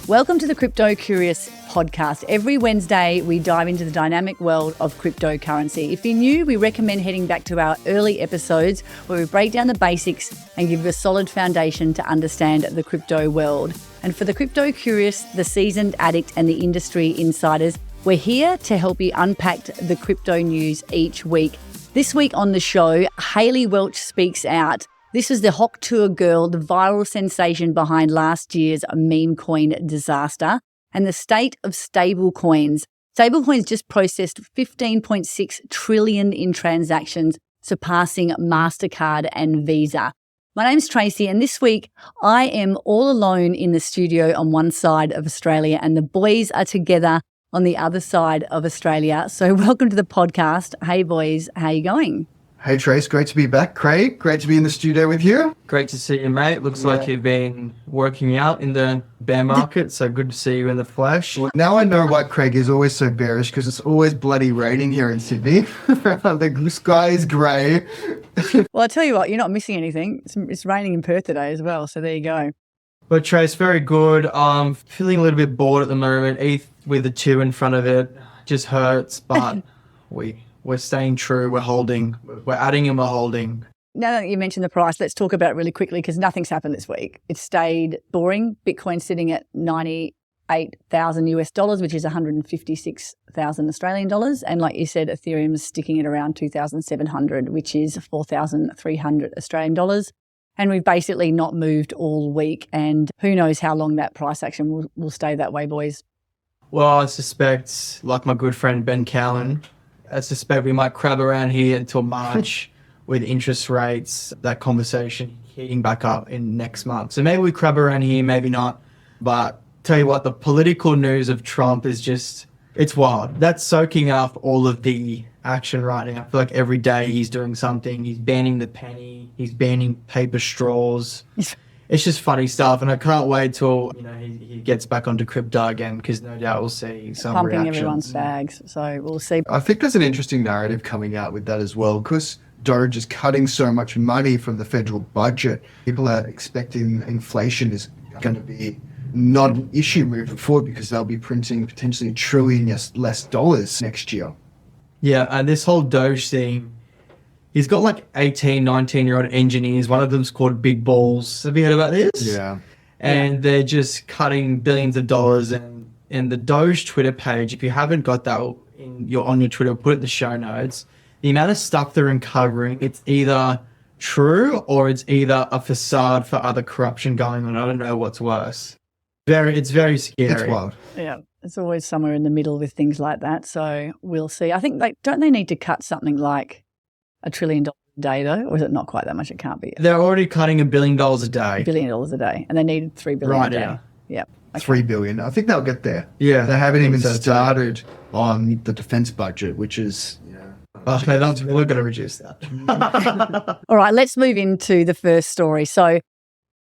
Welcome to the Crypto Curious podcast. Every Wednesday, we dive into the dynamic world of cryptocurrency. If you're new, we recommend heading back to our early episodes where we break down the basics and give you a solid foundation to understand the crypto world. And for the Crypto Curious, the seasoned addict and the industry insiders, we're here to help you unpack the crypto news each week. This week on the show, Hailey Welch speaks out. This was the Hawk Tuah girl, the viral sensation behind last year's Memecoin disaster, and the state of stablecoins. Stablecoins just processed 15.6 trillion in transactions, surpassing Mastercard and Visa. My name's Tracy, and this week I am all alone in the studio on one side of Australia, and the boys are together on the other side of Australia. So welcome to the podcast. Hey boys, how you going? Hey Trace, great to be back. Craig, great to be in the studio with you. Great to see you, mate. Looks like you've been working out in the bear market, so good to see you in the flesh. Well, now I know why Craig is always so bearish, because it's always bloody raining here in Sydney. The sky is grey. Well, I tell you what, you're not missing anything. It's raining in Perth today as well, so there you go. But Trace, very good. Feeling a little bit bored at the moment. ETH with the 2 in front of it just hurts, but we're staying true. We're holding. We're adding and we're holding. Now that you mentioned the price, let's talk about it really quickly because nothing's happened this week. It stayed boring. Bitcoin sitting at $98,000 which is 156,000 Australian dollars. And like you said, Ethereum's sticking at around 2,700, which is 4,300 Australian dollars. And we've basically not moved all week. And who knows how long that price action will stay that way, boys. Well, I suspect, like my good friend Ben Cowan, I suspect we might crab around here until March with interest rates, that conversation heating back up in next month. So maybe we crab around here, maybe not. But tell you what, the political news of Trump is just, it's wild. That's soaking up all of the action right now. I feel like every day he's doing something. He's banning the penny. He's banning paper straws. It's just funny stuff, and I can't wait till he gets back onto crypto again, because no doubt we'll see some pumping reactions. Everyone's bags, so we'll see. I think there's an interesting narrative coming out with that as well, because Doge is cutting so much money from the federal budget. People are expecting inflation is going to be not an issue moving forward because they'll be printing potentially $1 trillion less dollars next year. Yeah, and this whole Doge thing, he's got like 18, 19-year-old engineers. One of them's called Big Balls. Have you heard about this? Yeah. And they're just cutting billions of dollars. And the Doge Twitter page, if you haven't got that on your Twitter, put it in the show notes. The amount of stuff they're uncovering, it's either true or it's either a facade for other corruption going on. I don't know what's worse. It's very scary. It's wild. Yeah, it's always somewhere in the middle with things like that. So we'll see. I think don't they need to cut something like $1 trillion a day though, or is it not quite that much? It can't be. They're already cutting $1 billion a day. $1 billion a day, and they needed $3 billion a day. Now. Yeah, okay. $3 billion. I think they'll get there. Yeah, they haven't even started on the defense budget, which is. Oh, no, we're going to reduce that. All right, let's move into the first story. So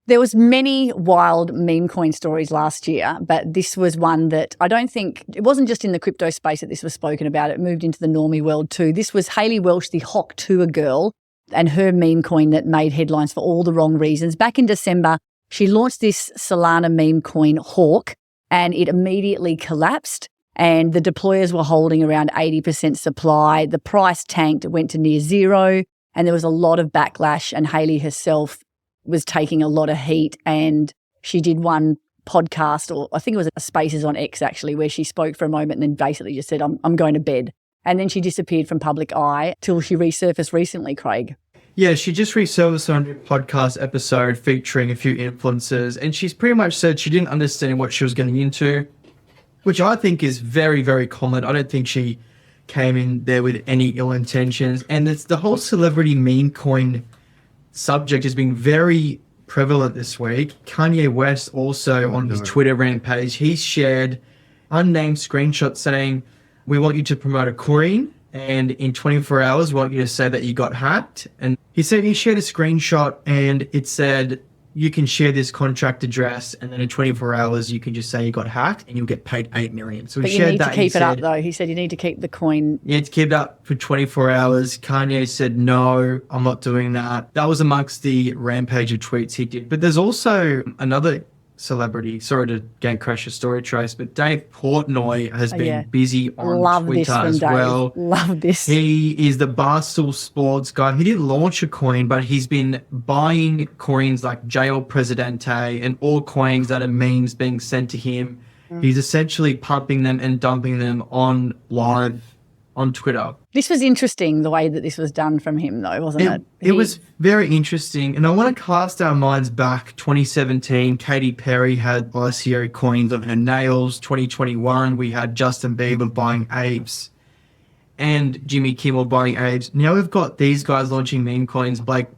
there was many wild meme coin stories last year, but this was one that I don't think, it wasn't just in the crypto space that this was spoken about. It moved into the normie world too. This was Hailey Welch, the Hawk Tuah girl, and her meme coin that made headlines for all the wrong reasons. Back in December, she launched this Solana meme coin, Hawk, and it immediately collapsed. And the deployers were holding around 80% supply. The price tanked, it went to near zero, and there was a lot of backlash. And Hailey herself was taking a lot of heat, and she did one podcast, or I think it was a Spaces on X actually, where she spoke for a moment and then basically just said, I'm going to bed. And then she disappeared from public eye till she resurfaced recently, Craig. Yeah, she just resurfaced on a podcast episode featuring a few influencers, and she's pretty much said she didn't understand what she was getting into, which I think is very, very common. I don't think she came in there with any ill intentions. And it's the whole celebrity meme coin subject has been very prevalent this week. Kanye West also on his Twitter rampage, he shared unnamed screenshots saying, we want you to promote a coin, and in 24 hours, we want you to say that you got hacked. And he said he shared a screenshot and it said, you can share this contract address, and then in 24 hours, you can just say you got hacked and you'll get paid $8 million. So but you need to keep it up, though. He said you need to keep the coin. You need to keep it up for 24 hours. Kanye said, no, I'm not doing that. That was amongst the rampage of tweets he did. But there's also another celebrity. Sorry to again crash your story, Trace, but Dave Portnoy has been busy on Love Twitter this from as Dave. well. Love this. He is the Barstool Sports guy. He didn't launch a coin, but he's been buying coins like JL Presidente and all coins that are memes being sent to him. He's essentially pumping them and dumping them on live on Twitter. This was interesting, the way that this was done from him, though, wasn't it? It was very interesting. And I want to cast our minds back 2017. Katy Perry had ICO coins on her nails. 2021, we had Justin Bieber buying apes and Jimmy Kimmel buying apes. Now we've got these guys launching meme coins. Like,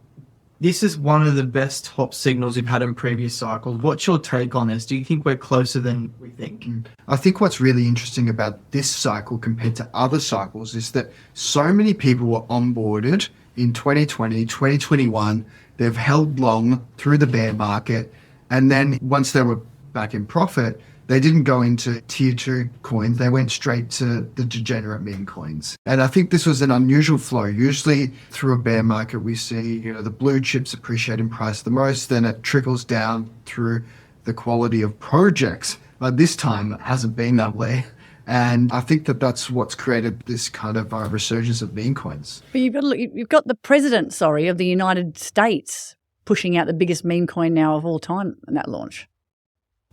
this is one of the best top signals we've had in previous cycles. What's your take on this? Do you think we're closer than we think? I think what's really interesting about this cycle compared to other cycles is that so many people were onboarded in 2020, 2021. They've held long through the bear market. And then once they were back in profit, they didn't go into tier 2 coins. They went straight to the degenerate meme coins. And I think this was an unusual flow. Usually through a bear market, we see, the blue chips appreciate in price the most, then it trickles down through the quality of projects. But this time it hasn't been that way. And I think that that's what's created this kind of resurgence of meme coins. But you've got the president, of the United States pushing out the biggest meme coin now of all time in that launch.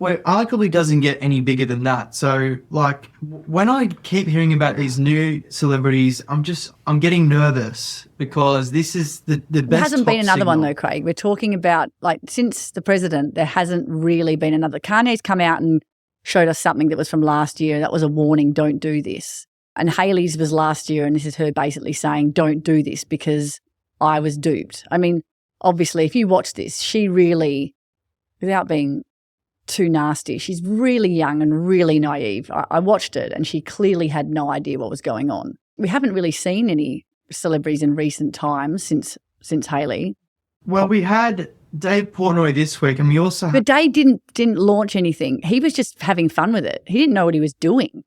Well, arguably doesn't get any bigger than that. So, like, when I keep hearing about these new celebrities, I'm getting nervous because this is the best. There hasn't been another one signal. though, Craig. We're talking about, like, since the president, there hasn't really been another. Kanye's come out and showed us something that was from last year. That was a warning, don't do this. And Hailey's was last year, and this is her basically saying, don't do this because I was duped. I mean, obviously, if you watch this, she really, without being too nasty, she's really young and really naive. I watched it and she clearly had no idea what was going on. We haven't really seen any celebrities in recent times since Hailey. Well, we had Dave Portnoy this week, and we also But Dave didn't launch anything. He was just having fun with it. He didn't know what he was doing.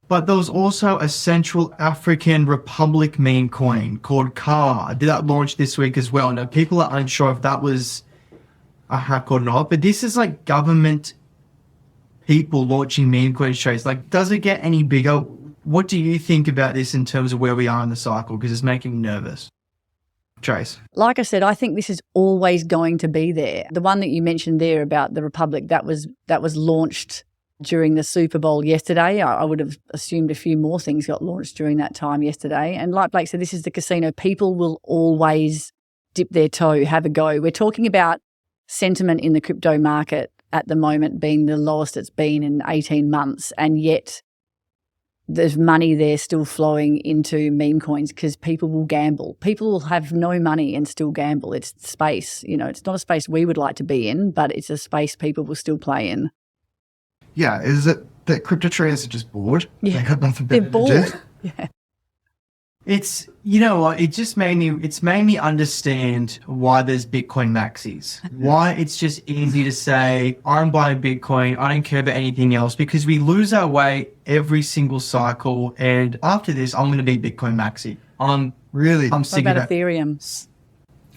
But there was also a Central African Republic meme coin called Car. Did that launch this week as well? Now, people are unsure if that was a hack or not, but this is like government people launching meme coin shows. Like, does it get any bigger? What do you think about this in terms of where we are in the cycle? Because it's making me nervous. Trace. Like I said, I think this is always going to be there. The one that you mentioned there about the Republic, that was launched during the Super Bowl yesterday. I would have assumed a few more things got launched during that time yesterday. And like Blake said, this is the casino. People will always dip their toe, have a go. We're talking about sentiment in the crypto market at the moment being the lowest it's been in 18 months, and yet there's money there still flowing into meme coins because people will gamble. People will have no money and still gamble. It's space. It's not a space we would like to be in, but it's a space people will still play in. Yeah, is it that crypto traders are just bored? Yeah. They got nothing better They're bored. to do? Yeah. It's, it made me understand why there's Bitcoin maxis. Why it's just easy to say, I'm buying Bitcoin, I don't care about anything else, because we lose our way every single cycle. And after this, I'm going to be Bitcoin maxi. Really? I'm What sick about of it. Ethereum?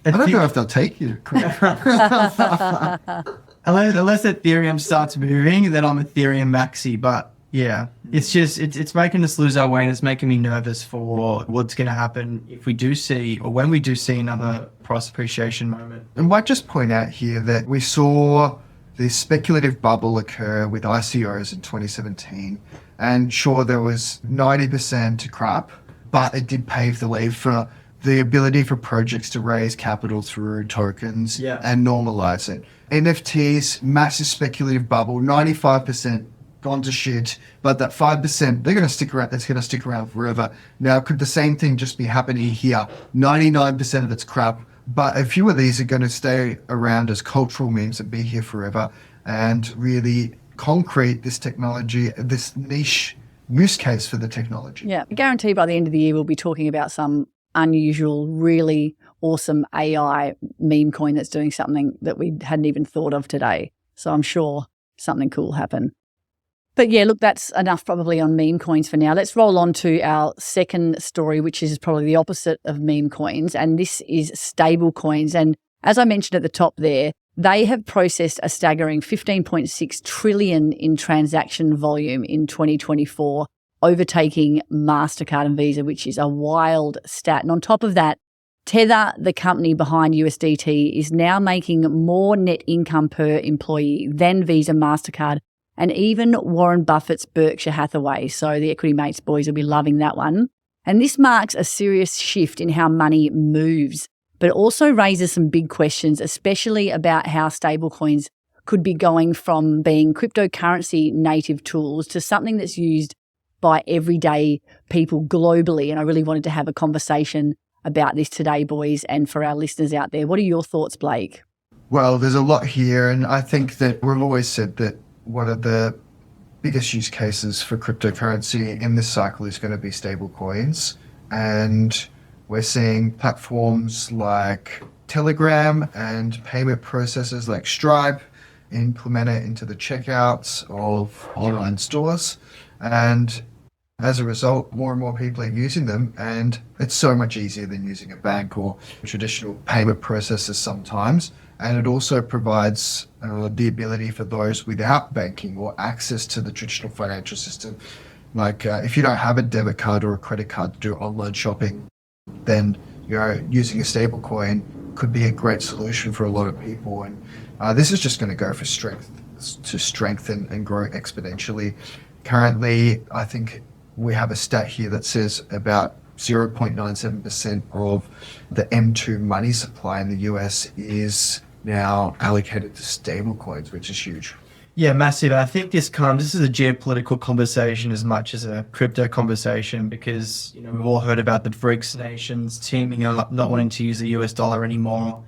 I don't know if they'll take you. Unless Ethereum starts moving, then I'm Ethereum maxi. But yeah, it's just, it's making us lose our way, and it's making me nervous for what's going to happen if we do see, or when we do see another price appreciation moment. And might just point out here that we saw this speculative bubble occur with ICOs in 2017. And sure, there was 90% crap, but it did pave the way for the ability for projects to raise capital through tokens and normalize it. NFTs, massive speculative bubble, 95% gone to shit, but that 5%, they're going to stick around. That's going to stick around forever. Now, could the same thing just be happening here? 99% of it's crap, but a few of these are going to stay around as cultural memes and be here forever and really concrete this technology, this niche use case for the technology. Yeah, I guarantee by the end of the year we'll be talking about some unusual, really awesome AI meme coin that's doing something that we hadn't even thought of today. So I'm sure something cool will happen. But yeah, look, that's enough probably on meme coins for now. Let's roll on to our second story, which is probably the opposite of meme coins, and this is stable coins. And as I mentioned at the top there, They have processed a staggering 15.6 trillion in transaction volume in 2024, overtaking Mastercard and Visa, which is a wild stat. And on top of that, Tether, the company behind USDT, is now making more net income per employee than Visa, Mastercard, and even Warren Buffett's Berkshire Hathaway. So the equity mates boys will be loving that one. And this marks a serious shift in how money moves, but it also raises some big questions, especially about how stablecoins could be going from being cryptocurrency native tools to something that's used by everyday people globally. And I really wanted to have a conversation about this today, boys, and for our listeners out there. What are your thoughts, Blake? Well, there's a lot here, and I think that we've always said that one of the biggest use cases for cryptocurrency in this cycle is going to be stablecoins. And we're seeing platforms like Telegram and payment processors like Stripe implement it into the checkouts of online stores. And as a result, more and more people are using them, and it's so much easier than using a bank or traditional payment processors sometimes. And it also provides the ability for those without banking or access to the traditional financial system. Like if you don't have a debit card or a credit card to do online shopping, then using a stablecoin could be a great solution for a lot of people. And this is just going to go for strength and grow exponentially. Currently, I think we have a stat here that says about 0.97% of the M2 money supply in the US is now allocated to stablecoins, which is huge. Yeah, massive. I think this is a geopolitical conversation as much as a crypto conversation, because we've all heard about the BRICS nations teaming up, not wanting to use the US dollar anymore.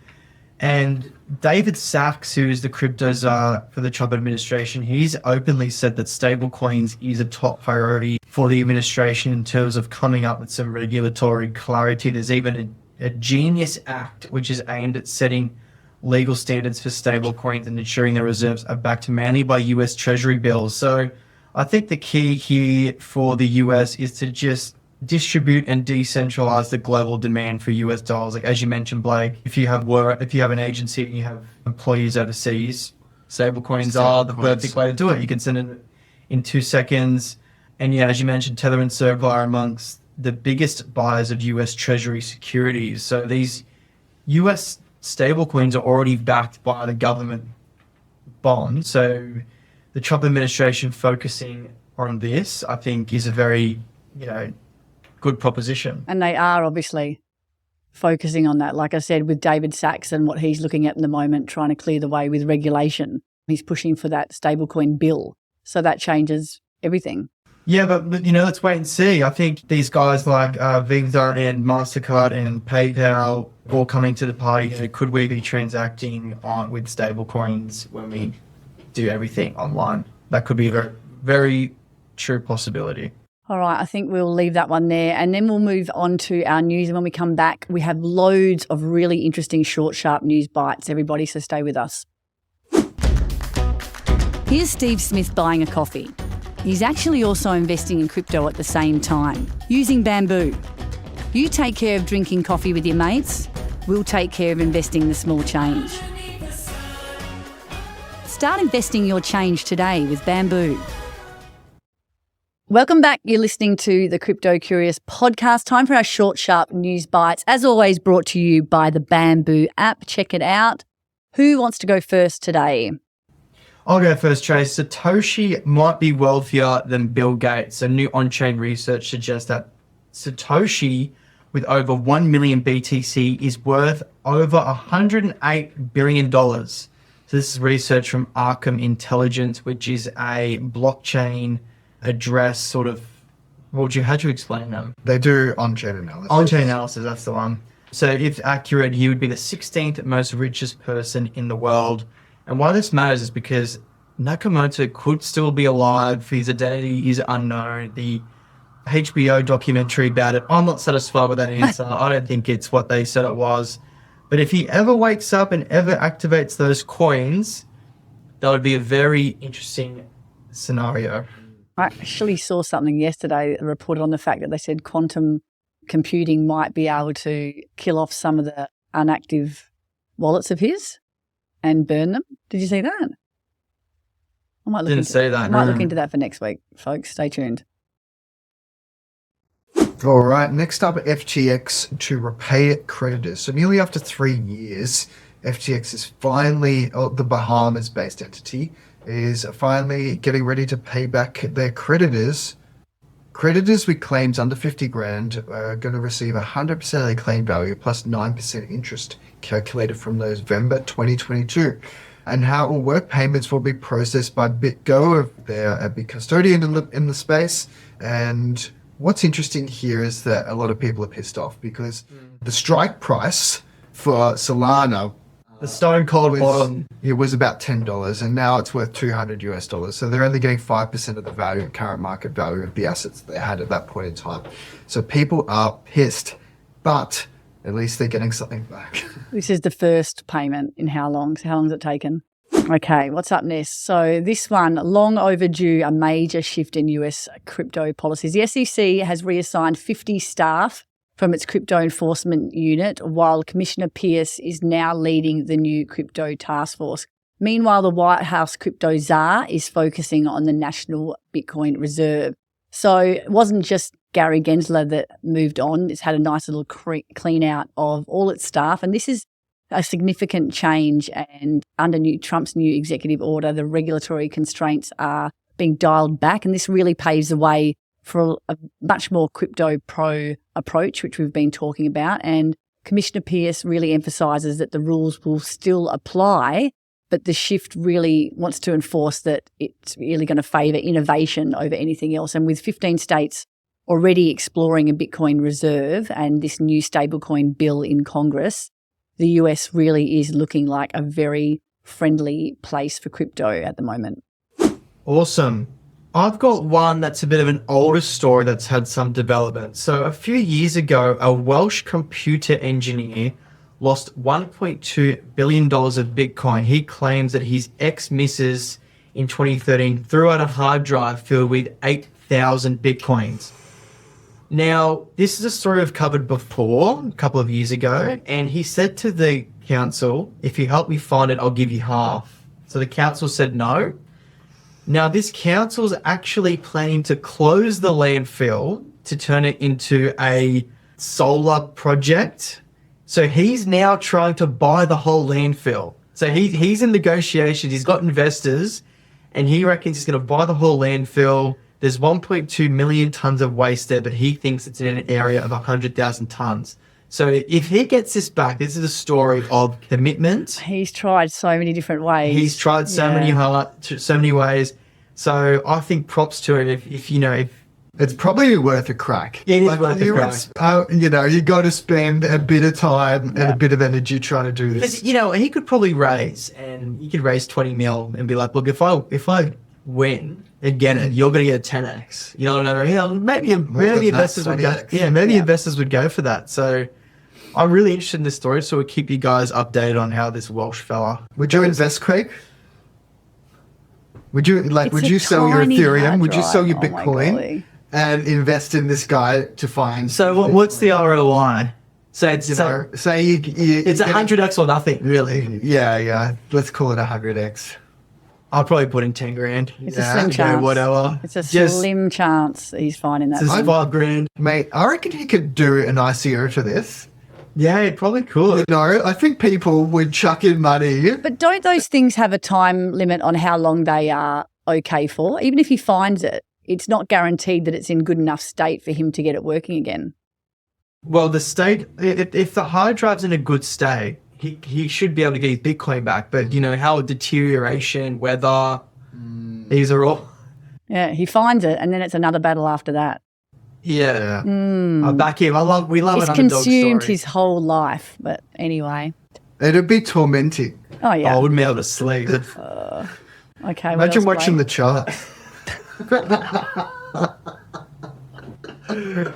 And David Sachs, who is the crypto czar for the Trump administration, he's openly said that stablecoins is a top priority for the administration in terms of coming up with some regulatory clarity. There's even a Genius Act, which is aimed at setting legal standards for stablecoins and ensuring their reserves are backed mainly by US Treasury bills. So I think the key here for the US is to just distribute and decentralize the global demand for US dollars. Like as you mentioned, Blake, if you have an agency and you have employees overseas, stablecoins are the perfect way to do it. You can send it in 2 seconds. And yeah, as you mentioned, Tether and Circle are amongst the biggest buyers of US Treasury securities. So these US stablecoins are already backed by the government bond. So the Trump administration focusing on this, I think, is a very, good proposition. And they are obviously focusing on that. Like I said, with David Sachs and what he's looking at in the moment, trying to clear the way with regulation. He's pushing for that stablecoin bill. So that changes everything. Yeah, but let's wait and see. I think these guys like Visa and Mastercard and PayPal all coming to the party. Could we be transacting with stablecoins when we do everything online? That could be a very, very true possibility. All right, I think we'll leave that one there, and then we'll move on to our news. And when we come back, we have loads of really interesting short, sharp news bites, everybody, so stay with us. Here's Steve Smith buying a coffee. He's actually also investing in crypto at the same time, using Bamboo. You take care of drinking coffee with your mates, we'll take care of investing the small change. Start investing your change today with Bamboo. Welcome back. You're listening to the Crypto Curious podcast. Time for our short, sharp news bites. As always, brought to you by the Bamboo app. Check it out. Who wants to go first today? I'll go first, Trace. Satoshi might be wealthier than Bill Gates. So new on-chain research suggests that Satoshi, with over 1 million BTC, is worth over $108 billion. So this is research from Arkham Intelligence, which is a blockchain address sort of, how do you explain them? They do on-chain analysis. On-chain analysis, that's the one. So if accurate, he would be the 16th most richest person in the world. And why this matters is because Nakamoto could still be alive. His identity is unknown. The HBO documentary about it, I'm not satisfied with that answer. I don't think it's what they said it was. But if he ever wakes up and ever activates those coins, that would be a very interesting scenario. I actually saw something yesterday that reported on the fact that they said quantum computing might be able to kill off some of the inactive wallets of his. and burn them. Did you see that? I might look Didn't say that. I might look into that for next week, folks. Stay tuned. All right, next up, FTX to repay creditors. So nearly after 3 years, FTX is finally, the Bahamas-based entity, is finally getting ready to pay back their creditors. Creditors with claims under 50 grand are going to receive 100% of their claim value plus 9% interest calculated from November 2022. And how it will work, payments will be processed by BitGo. They're a big custodian in the space. And what's interesting here is that a lot of people are pissed off because the strike price for Solana, The stone cold bottom. it was about $10, and now it's worth $200. So they're only getting 5% of the value, current market value of the assets they had at that point in time. So people are pissed, but at least they're getting something back. This is the first payment in how long? So how long has it taken? Okay, what's up next? So this one, long overdue, a major shift in US crypto policies. The SEC has reassigned 50 staff from its crypto enforcement unit, while Commissioner Pierce is now leading the new crypto task force. Meanwhile, the White House crypto czar is focusing on the National Bitcoin Reserve. So it wasn't just Gary Gensler that moved on. It's had a nice little clean out of all its staff. And this is a significant change. And under Trump's new executive order, the regulatory constraints are being dialed back. And this really paves the way for a much more crypto pro approach, which we've been talking about. And Commissioner Pierce really emphasises that the rules will still apply, but the shift really wants to enforce that it's really going to favour innovation over anything else. And with 15 states already exploring a Bitcoin reserve and this new stablecoin bill in Congress, the US really is looking like a very friendly place for crypto at the moment. Awesome. I've got one that's a bit of an older story that's had some development. So a few years ago, a Welsh computer engineer lost $1.2 billion of Bitcoin. He claims that his ex-missus in 2013 threw out a hard drive filled with 8,000 Bitcoins. Now, this is a story I've covered before, a couple of years ago, and he said to the council, if you help me find it, I'll give you half. So the council said no. Now, this council is actually planning to close the landfill to turn it into a solar project. So he's now trying to buy the whole landfill. So he's in negotiations. He's got investors, and he reckons he's going to buy the whole landfill. There's 1.2 million tons of waste there, but he thinks it's in an area of 100,000 tons. So if he gets this back, this is a story of commitment. He's tried so many different ways. He's tried so many ways. So I think props to him. If It's probably worth a crack. it is worth a crack. You got to spend a bit of time and a bit of energy trying to do this. Because, he could probably raise 20 mil and be like, look, if I win and get it, you're going to get a 10x. You know what I mean? Maybe investors would go. Yeah, maybe investors would go for that. So I'm really interested in this story. So we'll keep you guys updated on how this Welsh fella. Would you invest, Craig? Would you sell your tiny Ethereum? hard Would you sell your drive. Oh my Bitcoin golly. and invest in this guy to find? So what's the ROI? So it's say you it's 100x or nothing, really. Yeah. Let's call it 100x. I'll probably put in 10 grand. It's a slim chance. Whatever. It's a slim chance he's finding that. It's 5 grand. Mate, I reckon he could do an ICO for this. Yeah, it probably could. I think people would chuck in money. But don't those things have a time limit on how long they are okay for? Even if he finds it, it's not guaranteed that it's in good enough state for him to get it working again. Well, the state, if the hard drive's in a good state, he should be able to get his Bitcoin back. But, how deterioration, weather, these are all... Yeah, he finds it and then it's another battle after that. Yeah. I back him. We love He's an underdog consumed story. his whole life. But anyway. It'd be tormenting. Oh, yeah. I wouldn't be able to sleep. Okay. Imagine watching the chart.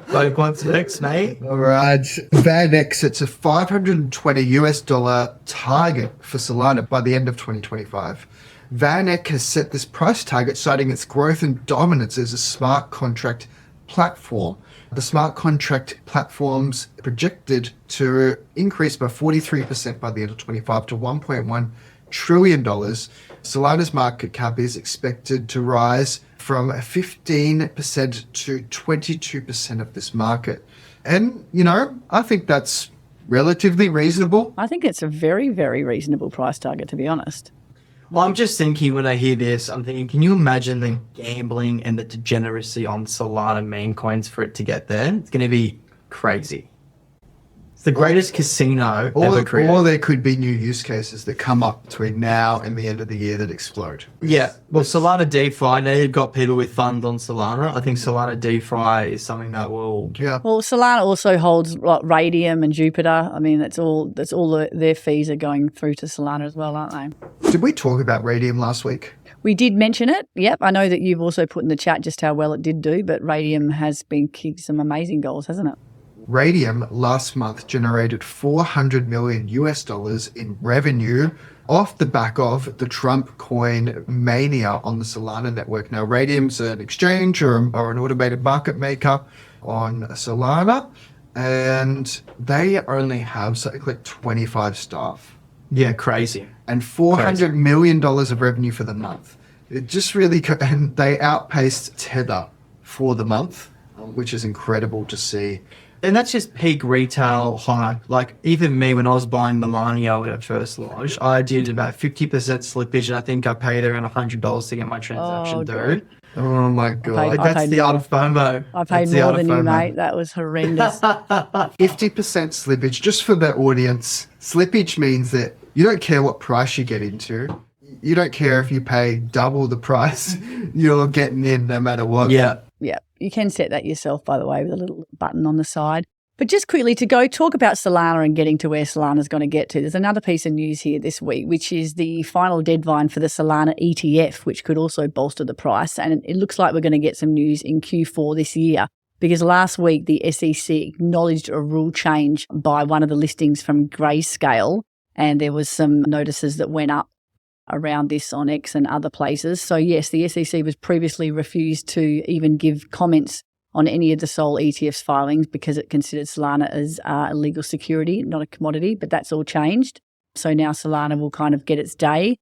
Like, what's next, mate? All right. VanEck sets a $520 target for Solana by the end of 2025. VanEck has set this price target, citing its growth and dominance as a smart contract platform. The smart contract platform's projected to increase by 43% by the end of 25 to $1.1 trillion. Solana's market cap is expected to rise from 15% to 22% of this market. And, I think that's relatively reasonable. I think it's a very, very reasonable price target, to be honest. Well, I'm just thinking when I hear this, I'm thinking, can you imagine the gambling and the degeneracy on Solana meme coins for it to get there? It's going to be crazy. It's the greatest casino ever created. Or there could be new use cases that come up between now and the end of the year that explode. Yeah. Well, Solana DeFi, now you've got people with funds on Solana. I think Solana DeFi is something that will... Yeah. Well, Solana also holds like Radium and Jupiter. I mean, that's all their fees are going through to Solana as well, aren't they? Did we talk about Radium last week? We did mention it. Yep. I know that you've also put in the chat just how well it did do, but Radium has been kicking some amazing goals, hasn't it? Radium last month generated $400 million in revenue off the back of the Trump coin mania on the Solana network. Now, Radium's an exchange or an automated market maker on Solana, and they only have something like 25 staff. Yeah, crazy. And $400 million of revenue for the month. It just really, and they outpaced Tether for the month, which is incredible to see. And that's just peak retail hype. Like, even me, when I was buying Melania when it first launched, I did about 50% slippage, and I think I paid around $100 to get my transaction through. Oh my God. That's the art of FOMO. I paid more than you, mate. That was horrendous. 50% slippage, just for the audience. Slippage means that you don't care what price you get into. You don't care if you pay double the price. You're getting in no matter what. Yeah. Yeah, you can set that yourself, by the way, with a little button on the side. But just quickly to go talk about Solana and getting to where Solana's going to get to, there's another piece of news here this week, which is the final deadline for the Solana ETF, which could also bolster the price. And it looks like we're going to get some news in Q4 this year, because last week the SEC acknowledged a rule change by one of the listings from Grayscale, and there was some notices that went up around this on X and other places. So yes, the SEC was previously refused to even give comments on any of the Sol ETF's filings because it considered Solana as a legal security, not a commodity, but that's all changed. So now Solana will kind of get its day.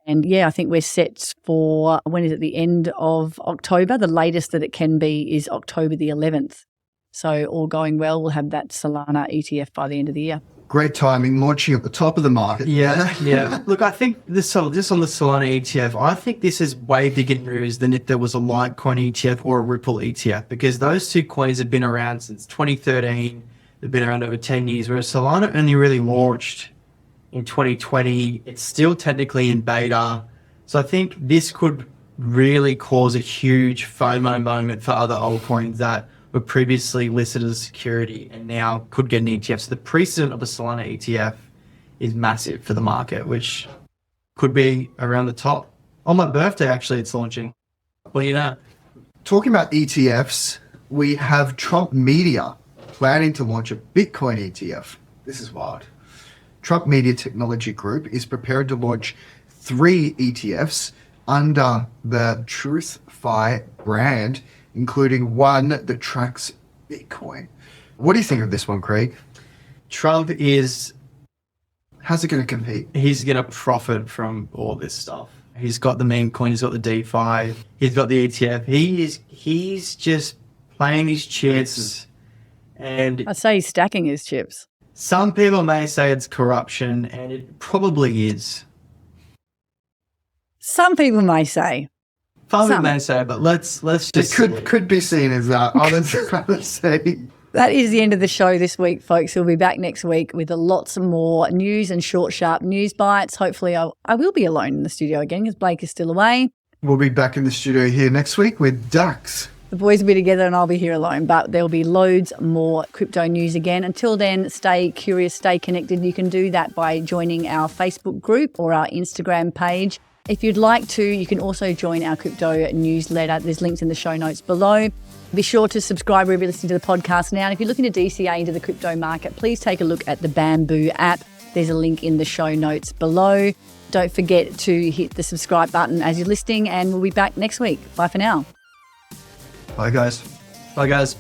And yeah, I think we're set for, when is it, the end of October? The latest that it can be is October the 11th. So all going well, we'll have that Solana ETF by the end of the year. Great timing, launching at the top of the market. Yeah. Look, I think just on the Solana ETF, I think this is way bigger news than if there was a Litecoin ETF or a Ripple ETF, because those two coins have been around since 2013. They've been around over 10 years, whereas Solana only really launched in 2020. It's still technically in beta. So I think this could really cause a huge FOMO moment for other altcoins that were previously listed as security and now could get an ETF. So the precedent of a Solana ETF is massive for the market, which could be around the top. On my birthday, actually, it's launching. Well, you know. Talking about ETFs, we have Trump Media planning to launch a Bitcoin ETF. This is wild. Trump Media Technology Group is prepared to launch 3 ETFs under the TruthFi brand, including one that tracks Bitcoin. What do you think of this one, Craig? Trump is... How's it going to compete? He's going to profit from all this stuff. He's got the meme coin, he's got the DeFi, he's got the ETF. He's just playing his chips. And I'd say he's stacking his chips. Some people may say it's corruption, and it probably is. Some people may say. Some people may say, but let's just... It could be seen as that. Let's say. That is the end of the show this week, folks. We'll be back next week with lots more news and short, sharp news bites. Hopefully I will be alone in the studio again because Blake is still away. We'll be back in the studio here next week with Dax. The boys will be together and I'll be here alone, but there'll be loads more crypto news again. Until then, stay curious, stay connected. You can do that by joining our Facebook group or our Instagram page. If you'd like to, you can also join our crypto newsletter. There's links in the show notes below. Be sure to subscribe wherever you're listening to the podcast now. And if you're looking to DCA into the crypto market, please take a look at the Bamboo app. There's a link in the show notes below. Don't forget to hit the subscribe button as you're listening, and we'll be back next week. Bye for now. Bye, guys. Bye, guys.